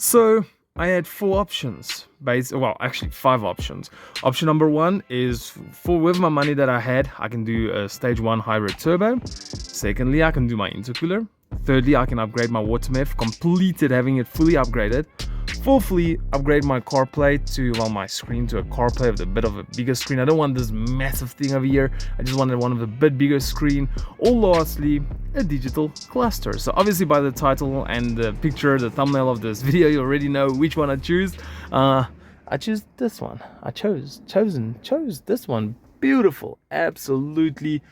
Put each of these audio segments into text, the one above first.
So I had four options, well, actually five options. Option number one is with my money that I had, I can do a stage 1 hybrid turbo. Secondly, I can do my intercooler. Thirdly, I can upgrade my water meth, completed having it fully upgraded. Fourthly, upgrade my CarPlay to, well, my screen to a CarPlay with a bit of a bigger screen. I don't want this massive thing over here. I just wanted one with a bit bigger screen. Or lastly, a digital cluster. So obviously by the title and the picture, the thumbnail of this video, you already know which one I choose. I choose this one. I chose this one. Beautiful, absolutely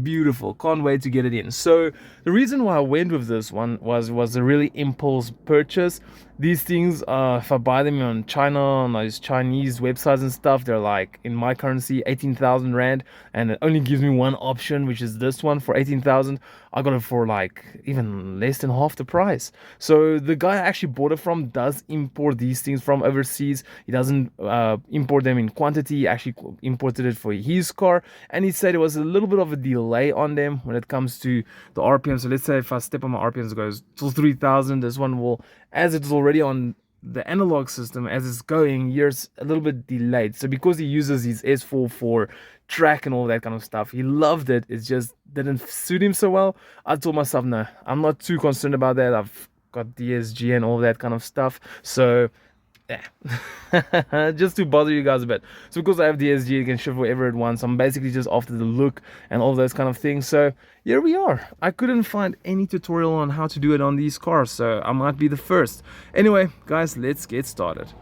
beautiful. Can't wait to get it in. So the reason why I went with this one was a really impulse purchase. These things, if I buy them on China, on those Chinese websites and stuff, they're like, in my currency, 18,000 Rand, and it only gives me one option, which is this one for 18,000. I got it for like even less than half the price. So the guy I actually bought it from does import these things from overseas. He doesn't import them in quantity. He actually imported it for his car, and he said it was a little bit of a delay on them when it comes to the RPM. So let's say if I step on my RPMs, it goes till 3,000. This one will, as it's already on the analog system, as it's going, years a little bit delayed. So because he uses his S4 for track and all that kind of stuff, he loved it. It just didn't suit him so well. I told myself, no, I'm not too concerned about that. I've got DSG and all that kind of stuff. So yeah, just to bother you guys a bit. So because I have DSG, it can shift wherever it wants. I'm basically just after the look and all those kind of things. So here we are. I couldn't find any tutorial on how to do it on these cars, so I might be the first. Anyway, guys, let's get started.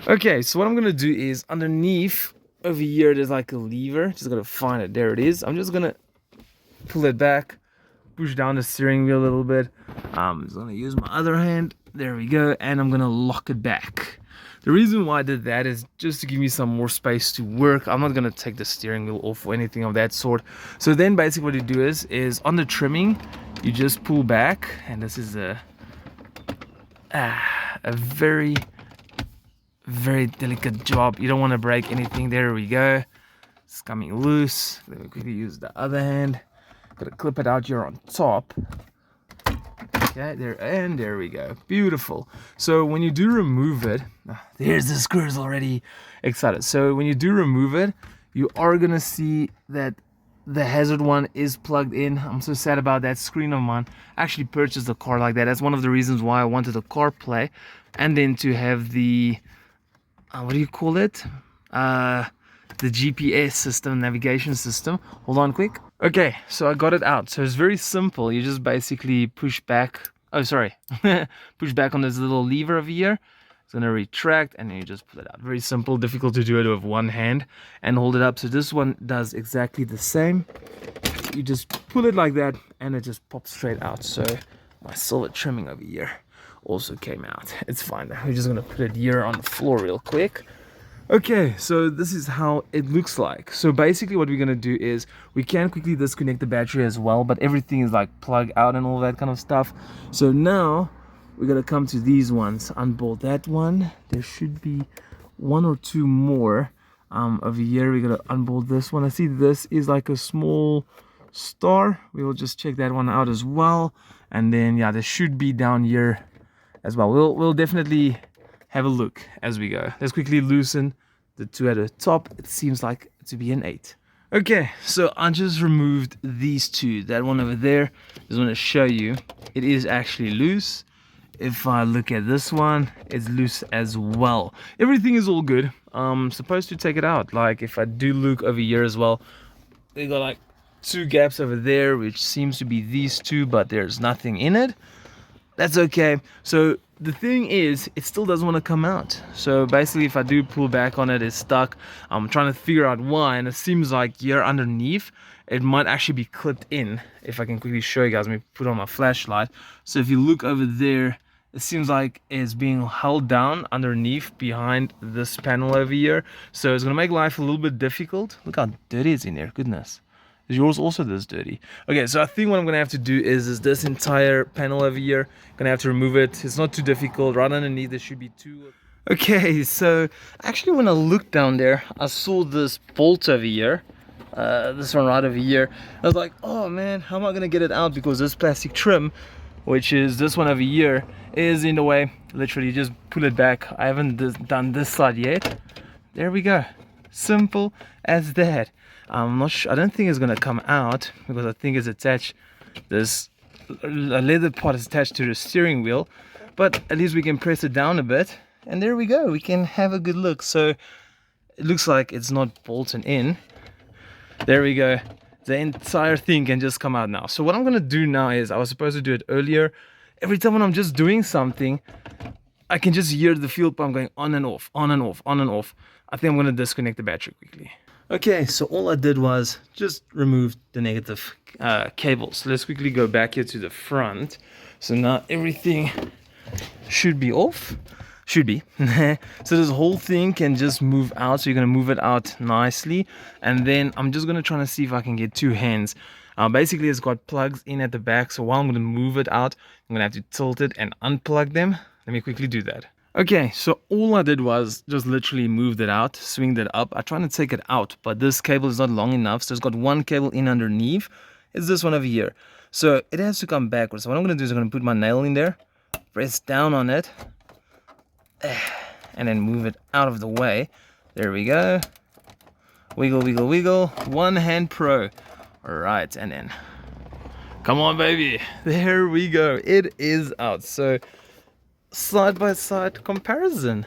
Okay, so what I'm gonna do is underneath over here, there's like a lever. Just gotta find it. There it is. I'm just gonna pull it back, push down the steering wheel a little bit. I'm just gonna use my other hand. There we go, and I'm gonna lock it back. The reason why I did that is just to give me some more space to work. I'm not gonna take the steering wheel off or anything of that sort. So then basically what you do is on the trimming, you just pull back, and this is a very, very delicate job. You don't want to break anything. There we go. It's coming loose. Let me quickly use the other hand. Gotta clip it out here on top. Okay, there we go. Beautiful. So when you do remove it, there's the screws already excited. So when you do remove it, you are gonna see that the hazard one is plugged in. I'm so sad about that. Screen of mine. I actually purchased a car like that. That's one of the reasons why I wanted a CarPlay, and then to have the what do you call it? The GPS system, navigation system. Hold on quick. Okay, so I got it out. So it's very simple. You just basically push back. Oh, sorry. Push back on this little lever over here. It's gonna retract, and then you just pull it out. Very simple. Difficult to do it with one hand and hold it up. So this one does exactly the same. You just pull it like that, and it just pops straight out. So my silver trimming over here also came out. It's fine. We're just gonna put it here on the floor real quick. Okay, so this is how it looks like. So basically what we're gonna do is we can quickly disconnect the battery as well, but everything is like plug out and all that kind of stuff. So now we're gonna come to these ones. Unbolt that one. There should be one or two more over here. We're gonna unbolt this one. I see this is like a small star. We will just check that one out as well. And then yeah, there should be down here as well. We'll definitely have a look as we go. Let's quickly loosen the two at the top. It seems like to be an 8. Okay, so I just removed these two. That one over there, just want to show you it is actually loose. If I look at this one, it's loose as well. Everything is all good. I'm supposed to take it out. Like if I do look over here as well, they got like 2 gaps over there, which seems to be these two, but there's nothing in it. That's okay. So the thing is, it still doesn't want to come out. So basically if I do pull back on it, it's stuck. I'm trying to figure out why, and it seems like here underneath it might actually be clipped in. If I can quickly show you guys, let me put on my flashlight. So if you look over there, it seems like it's being held down underneath behind this panel over here. So it's gonna make life a little bit difficult. Look how dirty it's in there. Goodness. Is yours also this dirty? Okay, so I think what I'm gonna have to do is this entire panel over here, gonna have to remove it. It's not too difficult. Right underneath there should be 2. Okay, so actually when I looked down there, I saw this bolt over here, this one right over here. I was like, oh man, how am I gonna get it out, because this plastic trim which is this one over here, is in the way. Literally just pull it back. I haven't done this side yet. There we go, simple as that. I'm not sure, I don't think it's gonna come out because I think it's attached, this leather part is attached to the steering wheel, but at least we can press it down a bit, and there we go, we can have a good look. So it looks like it's not bolted in. There we go, the entire thing can just come out now. So what I'm gonna do now is, I was supposed to do it earlier. Every time when I'm just doing something, I can just hear the fuel pump going on and off, on and off, on and off. I think I'm gonna disconnect the battery quickly. Okay, so all I did was just remove the negative cables. So let's quickly go back here to the front. So now everything should be off. Should be. So this whole thing can just move out. So you're gonna move it out nicely. And then I'm just gonna try to see if I can get two hands. Basically it's got plugs in at the back. So while I'm gonna move it out, I'm gonna have to tilt it and unplug them. Let me quickly do that. Okay, so all I did was just literally moved it out, swinged it up. I tried to take it out, but this cable is not long enough. So it's got one cable in underneath. It's this one over here. So it has to come backwards. So what I'm gonna do is I'm gonna put my nail in there, press down on it, and then move it out of the way. There we go. Wiggle, wiggle, wiggle. One hand pro. All right, and then come on, baby. There we go. It is out. So side by side comparison.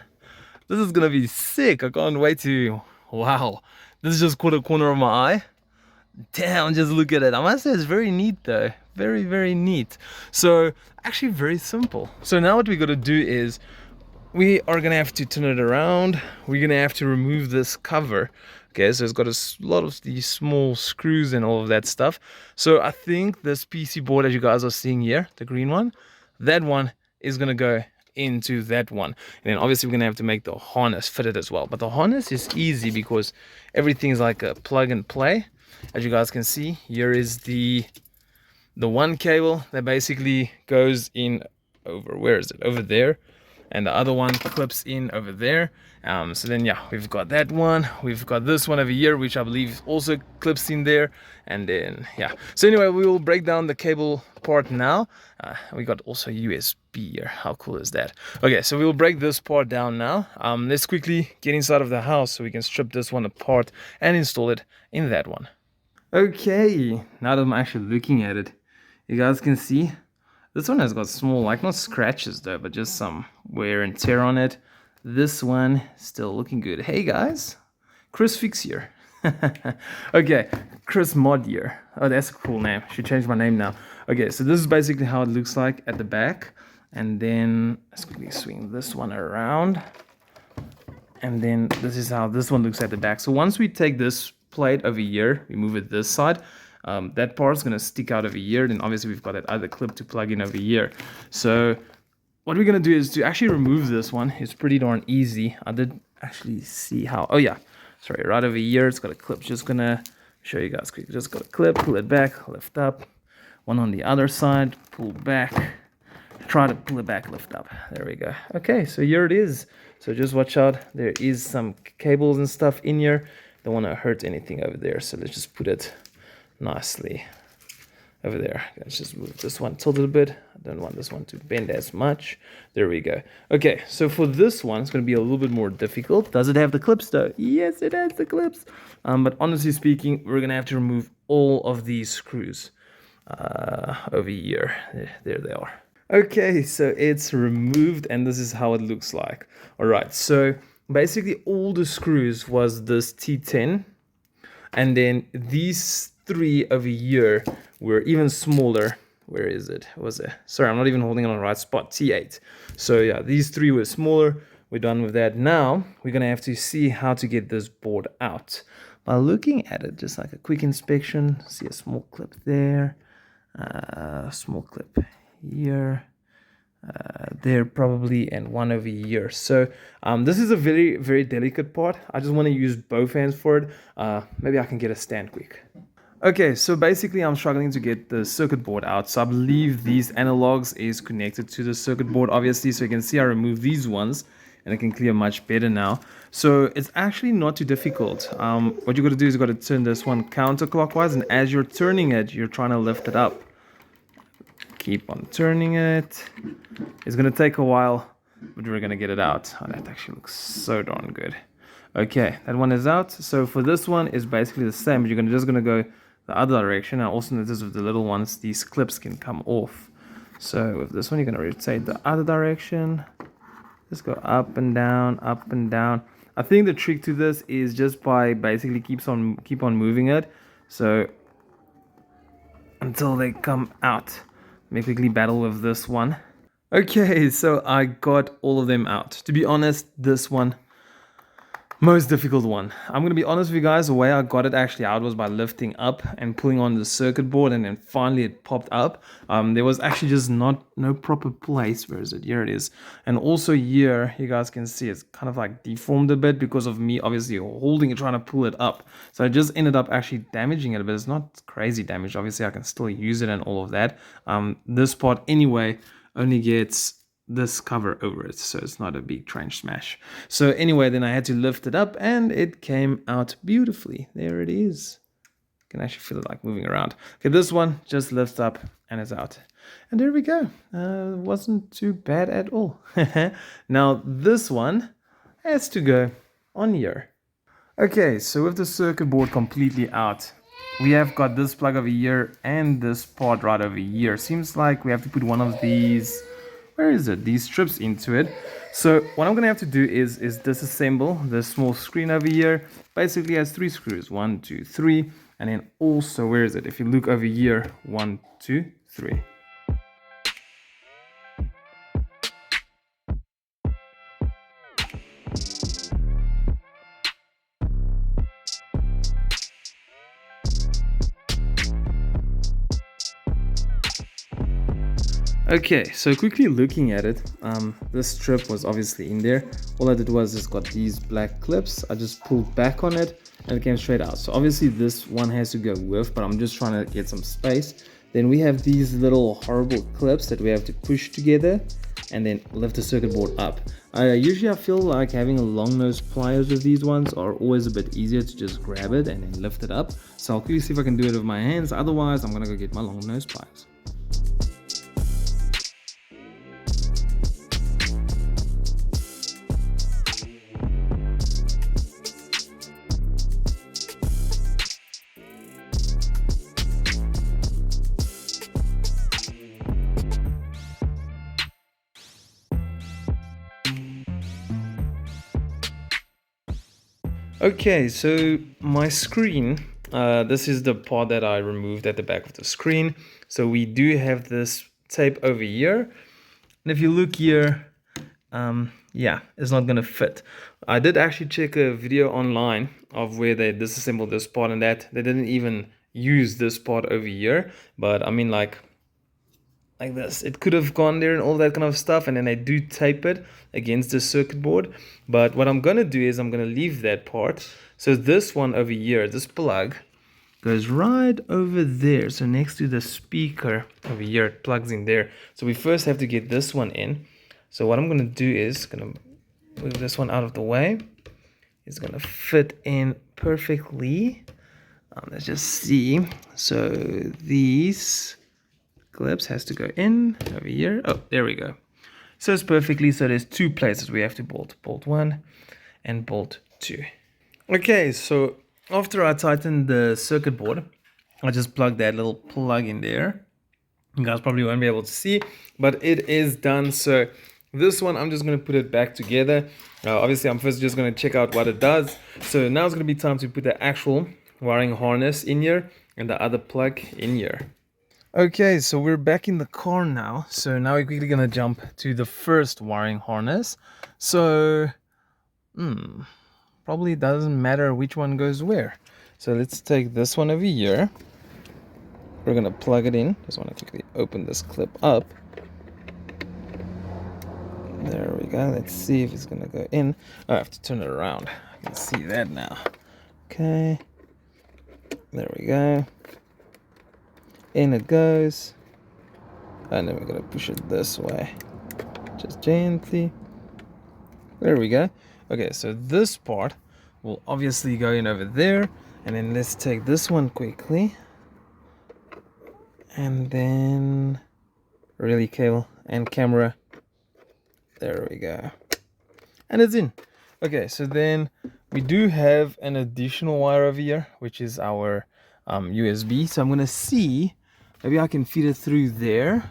This is gonna be sick. I can't wait to. Wow, this is just caught a corner of my eye. Damn, just look at it. I must say it's very neat though. Very, very neat. So actually very simple. So now what we gotta do is we are gonna have to turn it around. We're gonna have to remove this cover. Okay, so it's got a lot of these small screws and all of that stuff. So I think this PC board that you guys are seeing here, the green one, that one is gonna go into that one, and then obviously we're gonna have to make the harness fitted as well. But the harness is easy because everything's like a plug and play. As you guys can see, here is the one cable that basically goes in over, where is it, over there, and the other one clips in over there. So then yeah, we've got that one, we've got this one over here, which I believe also clips in there, and then yeah. So anyway, we will break down the cable part now. We got also USB here. How cool is that? Okay, so we will break this part down now. Let's quickly get inside of the house so we can strip this one apart and install it in that one. Okay, now that I'm actually looking at it, you guys can see this one has got small, like not scratches though, but just some wear and tear on it. This one still looking good. Hey guys, Chris Fix here. Okay, Chris Mod here. Oh, that's a cool name. Should change my name now. Okay, so this is basically how it looks like at the back. And then let's quickly swing this one around. And then this is how this one looks at the back. So once we take this plate over here, we move it this side. That part's gonna stick out over here. Then obviously we've got that other clip to plug in over here. So what we're gonna do is to actually remove this one. It's pretty darn easy. I did actually see how. Oh yeah, sorry, right over here it's got a clip. Just gonna show you guys quickly. Just got a clip, pull it back, lift up. One on the other side, pull back, try to pull it back, lift up. There we go. Okay, so here it is. So just watch out, there is some cables and stuff in here. Don't want to hurt anything over there, so let's just put it nicely over there. Let's just move this one, tilt it a bit. I don't want this one to bend as much. There we go. Okay, so for this one, it's going to be a little bit more difficult. Does it have the clips though? Yes, it has the clips. But honestly speaking, we're going to have to remove all of these screws over here. There they are. Okay, so it's removed and this is how it looks like. All right, so basically all the screws was this T10, and then these three over here were even smaller. Where is it? Was it? Sorry, I'm not even holding it on the right spot. T8. So yeah, these three were smaller. We're done with that. Now we're gonna have to see how to get this board out by looking at it. Just like a quick inspection. See a small clip there, small clip here, there probably, and one over here. So this is a very, very delicate part. I just want to use both hands for it. Maybe I can get a stand quick. Okay, so basically I'm struggling to get the circuit board out. So I believe these analogs is connected to the circuit board, obviously. So you can see I removed these ones and it can clear much better now. So it's actually not too difficult. What you got to do is you got to turn this one counterclockwise, and as you're turning it, you're trying to lift it up. keep on turning it. It's gonna take a while, but we're gonna get it out. Oh, that actually looks so darn good. Okay, that one is out. So for this one, is basically the same, but you're just gonna go the other direction. And also notice with the little ones, these clips can come off. So with this one, you're gonna rotate the other direction. Just go up and down, up and down. I think the trick to this is just by basically keep on moving it. So until they come out. Let me quickly battle with this one. Okay, so I got all of them out. To be honest, this one, most difficult one. I'm gonna be honest with you guys, the way I got it actually out was by lifting up and pulling on the circuit board, and then finally it popped up. There was actually just no proper place. Where is it? Here it is. And also here, you guys can see it's kind of like deformed a bit because of me obviously holding it, trying to pull it up. So I just ended up actually damaging it, but it's not crazy damage. Obviously I can still use it and all of that. This part anyway only gets this cover over it, so it's not a big trench smash. So anyway, then I had to lift it up and it came out beautifully. There it is. You can actually feel it like moving around. Okay, this one just lifts up and it's out. And there we go. Wasn't too bad at all. Now this one has to go on here. Okay, so with the circuit board completely out, we have got this plug over here and this part right over here. Seems like we have to put one of these, where is it, these strips into it. So what I'm gonna have to do is disassemble the small screen over here. Basically has 3 screws, 1, 2, 3, and then also, where is it, if you look over here, 1, 2, 3. Okay, so quickly looking at it, this strip was obviously in there. All I did was just got these black clips. I just pulled back on it and it came straight out. So obviously this one has to go with, but I'm just trying to get some space. Then we have these little horrible clips that we have to push together and then lift the circuit board up. Usually I feel like having a long nose pliers with these ones are always a bit easier to just grab it and then lift it up. So I'll quickly see if I can do it with my hands. Otherwise, I'm gonna go get my long nose pliers. Okay, so my screen, this is the part that I removed at the back of the screen. So we do have this tape over here. And if you look here, yeah, it's not gonna fit. I did actually check a video online of where they disassembled this part and that. They didn't even use this part over here. But I mean like this, it could have gone there and all that kind of stuff, and then I do tape it against the circuit board. But what I'm gonna do is I'm gonna leave that part. So this one over here, this plug goes right over there, so next to the speaker over here, it plugs in there. So we first have to get this one in. So what I'm gonna do is gonna move this one out of the way. It's gonna fit in perfectly. Let's just see. So these clips has to go in over here. Oh, there we go. So it's perfectly, so there's 2 places we have to bolt 1 and bolt 2. Okay, so after I tightened the circuit board, I just plugged that little plug in there. You guys probably won't be able to see, but it is done. So this one, I'm just going to put it back together. Obviously, I'm first just going to check out what it does. So now it's going to be time to put the actual wiring harness in here and the other plug in here. Okay, so we're back in the car now. So now we're quickly gonna jump to the first wiring harness. So, probably doesn't matter which one goes where. So let's take this one over here. We're gonna plug it in. Just wanna quickly open this clip up. There we go. Let's see if it's gonna go in. Oh, I have to turn it around. I can see that now. Okay. There we go. In it goes, and then we're gonna push it this way, just gently. There we go. Okay, so this part will obviously go in over there, and then let's take this one quickly, and then relay cable and camera. There we go. And it's in. Okay, so then we do have an additional wire over here, which is our USB. So I'm gonna see, maybe I can feed it through there,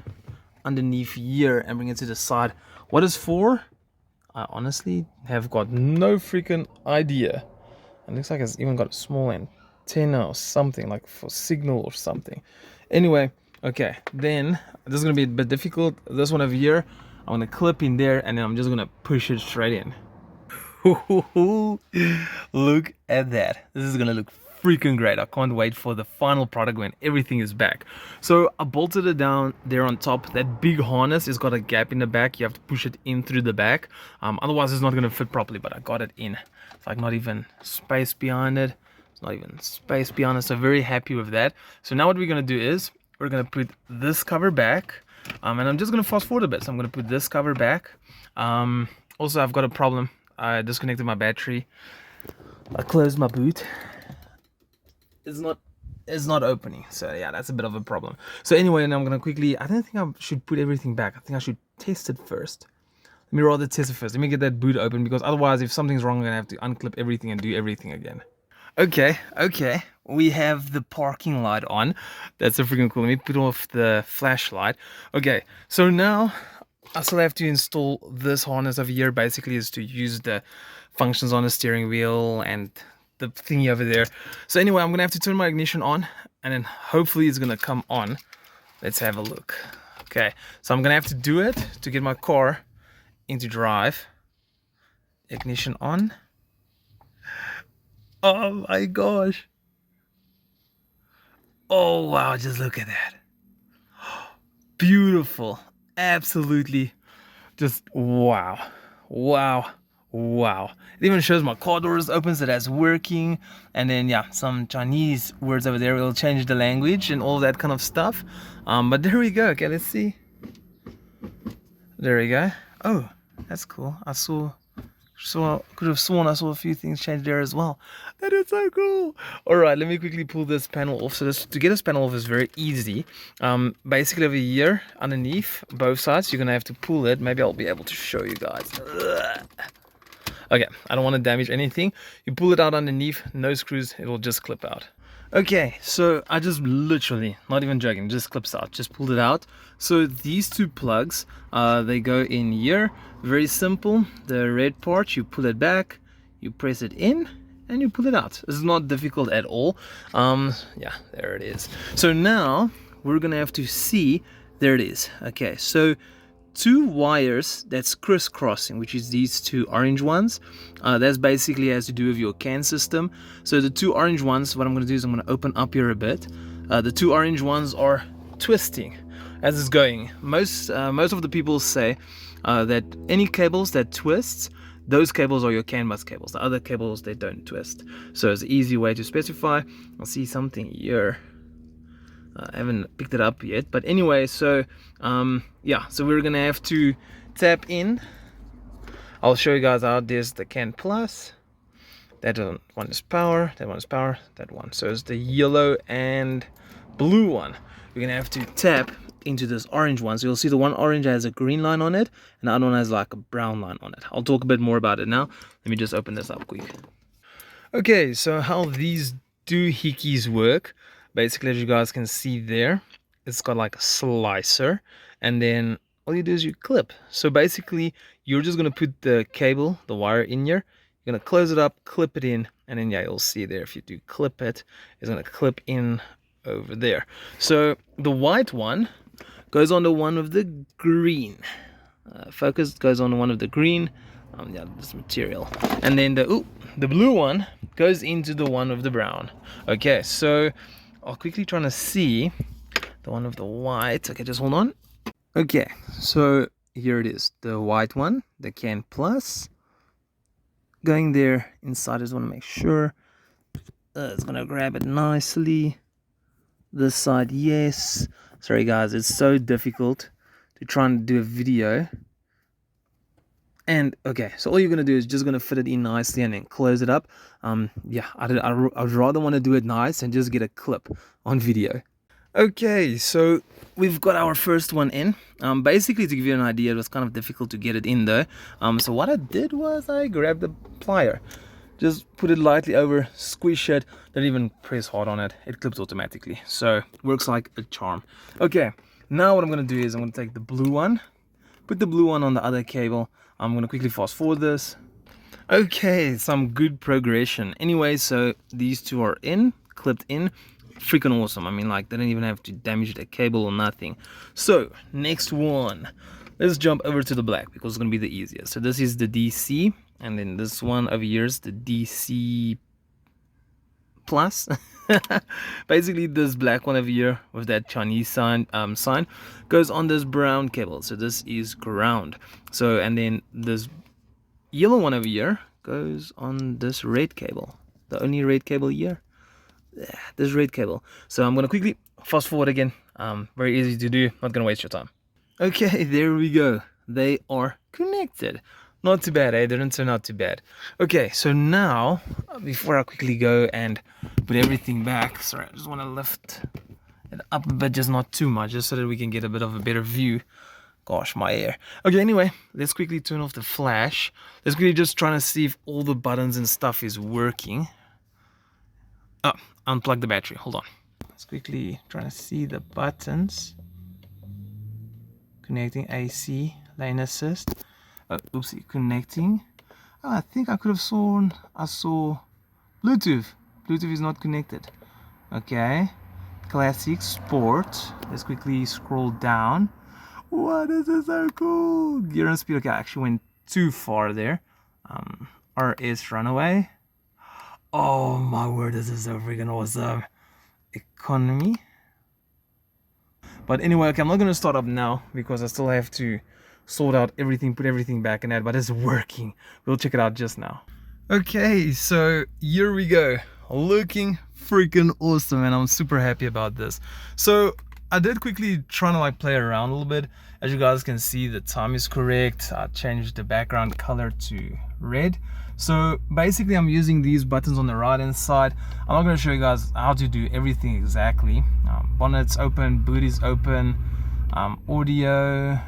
underneath here, and bring it to the side. What it's for, I honestly have got no freaking idea. It looks like it's even got a small antenna or something, like for signal or something. Anyway, okay, then this is gonna be a bit difficult. This one over here, I'm gonna clip in there, and then I'm just gonna push it straight in. Look at that. This is gonna look freaking great. I can't wait for the final product when everything is back. So I bolted it down there on top. That big harness has got a gap in the back. You have to push it in through the back, otherwise it's not gonna fit properly, but I got it in. It's like not even space behind it. It's not even space behind it, so very happy with that. So now what we're gonna do is we're gonna put this cover back, and I'm just gonna fast forward a bit. So I'm gonna put this cover back. Also, I've got a problem. I disconnected my battery. I closed my boot. It's not opening. So yeah, that's a bit of a problem. So anyway, and I'm gonna quickly, I don't think I should put everything back. I think I should test it first. Let me rather test it first. Let me get that boot open, because otherwise if something's wrong I'm gonna have to unclip everything and do everything again. Okay, we have the parking light on. That's so freaking cool. Let me put off the flashlight. Okay, so now I still have to install this harness over here. Basically is to use the functions on the steering wheel and the thingy over there. So anyway, I'm gonna have to turn my ignition on, and then hopefully it's gonna come on. Let's have a look. Okay, so I'm gonna have to do it to get my car into drive. Ignition on. Oh my gosh. Oh wow, just look at that. Beautiful. Absolutely. Just wow. It even shows my car doors open, so that's working. And then yeah, some Chinese words over there will change the language and all that kind of stuff. But there we go. Okay, let's see. There we go. Oh, that's cool. Could have sworn I saw a few things change there as well. That is so cool. All right, let me quickly pull this panel off. So to get this panel off is very easy. Basically over here underneath both sides, you're gonna have to pull it. Maybe I'll be able to show you guys. Okay, I don't want to damage anything. You pull it out underneath, no screws, it will just clip out. Okay, so I just literally, not even joking, just clips out, just pulled it out. So these two plugs, they go in here. Very simple. The red part, you pull it back, you press it in, and you pull it out. This is not difficult at all. Yeah, there it is. So now we're gonna have to see, there it is. Okay, so two wires that's crisscrossing, which is these two orange ones. That's basically has to do with your CAN system. So the two orange ones, what I'm going to do is I'm going to open up here a bit. The two orange ones are twisting as it's going. Most of the people say that any cables that twists, those cables are your CAN bus cables. The other cables, they don't twist. So it's an easy way to specify. I'll see something here. I haven't picked it up yet, but anyway, so yeah, so we're gonna have to tap in. I'll show you guys how. There's the CAN plus, that one is power, that one is power, that one, so it's the yellow and blue one. We're gonna have to tap into this orange one. So you'll see the one orange has a green line on it and the other one has like a brown line on it. I'll talk a bit more about it now. Let me just open this up quick. Okay, so how these doohickeys work, basically, as you guys can see there, it's got like a slicer, and then all you do is you clip. So basically, you're just gonna put the cable, the wire in here, you're gonna close it up, clip it in, and then yeah, you'll see there, if you do clip it, it's gonna clip in over there. So the white one goes onto one of the green. Focus goes on one of the green, yeah, this material, and then the blue one goes into the one of the brown. Okay, so I'll quickly try to see the one of the white. Okay, just hold on. Okay, so here it is, the white one, the CAN plus, going there inside. I just want to make sure it's gonna grab it nicely. This side, yes. Sorry guys, it's so difficult to try and do a video. And okay, so all you're gonna do is just gonna fit it in nicely and then close it up. Yeah, I'd rather want to do it nice and just get a clip on video. Okay, so we've got our first one in. Basically, to give you an idea, it was kind of difficult to get it in though. So what I did was I grabbed the plier, just put it lightly over, squish it, don't even press hard on it, it clips automatically. So works like a charm. Okay, now what I'm gonna do is I'm gonna take the blue one, put the blue one on the other cable. I'm gonna quickly fast forward this. Okay, some good progression. Anyway, so these two are in, clipped in. Freaking awesome. I mean, like, they didn't even have to damage the cable or nothing. So next one, let's jump over to the black because it's gonna be the easiest. So this is the DC, and then this one over here is the DC plus. Basically, this black one over here with that Chinese sign goes on this brown cable. So this is ground. So, and then this yellow one over here goes on this red cable, the only red cable here, this red cable. So I'm gonna quickly fast forward again. Very easy to do, not gonna waste your time. Okay, there we go, they are connected. Not too bad, eh? Didn't turn out too bad. Okay, so now before I quickly go and put everything back, sorry, I just want to lift it up a bit, just not too much, just so that we can get a bit of a better view. Gosh, my hair. Okay, anyway, let's quickly turn off the flash. Let's quickly just trying to see if all the buttons and stuff is working. Oh, unplug the battery. Hold on. Let's quickly try to see the buttons. Connecting AC, lane assist. Oopsie, connecting. Oh, I think I could have saw Bluetooth. Bluetooth is not connected. Okay. Classic, sport. Let's quickly scroll down. What is this so cool? Gear and speed. Okay, I actually went too far there. RS runaway. Oh my word, this is so freaking awesome. Economy. But anyway, okay, I'm not gonna start up now because I still have to sort out everything, put everything back in that, but it's working. We'll check it out just now. Okay, so here we go. Looking freaking awesome, and I'm super happy about this. So I did quickly try to like play around a little bit. As you guys can see, the time is correct. I changed the background color to red. So basically I'm using these buttons on the right hand side. I'm not going to show you guys how to do everything exactly. Bonnet's open, boot is open, audio,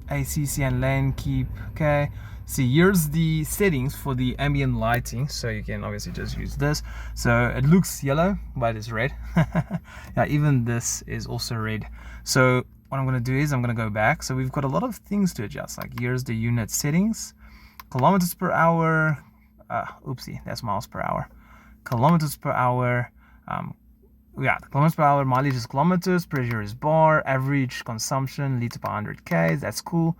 ACC and lane keep. Okay, see, here's the settings for the ambient lighting, so you can obviously just use this. So it looks yellow but it's red. Yeah, even this is also red. So what I'm going to do is I'm going to go back. So we've got a lot of things to adjust, like here's the unit settings, kilometers per hour, oopsie, that's miles per hour, kilometers per hour, yeah, kilometers per hour, mileage is kilometers, pressure is bar, average consumption, liter per 100 Ks, that's cool.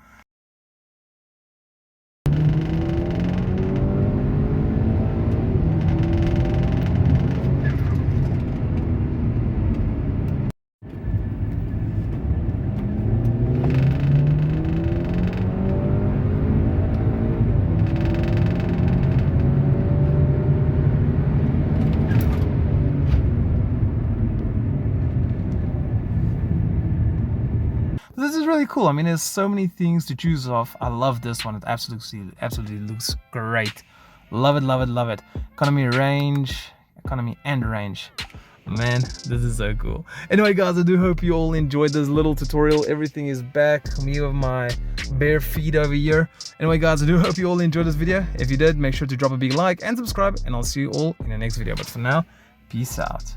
This is really cool. I mean, there's so many things to choose off. I love this one. It absolutely looks great. Love it, love it, love it. Economy and range. Man, this is so cool. Anyway guys, I do hope you all enjoyed this little tutorial. Everything is back. Me with my bare feet over here. Anyway guys, I do hope you all enjoyed this video. If you did, make sure to drop a big like and subscribe, and I'll see you all in the next video. But for now, peace out.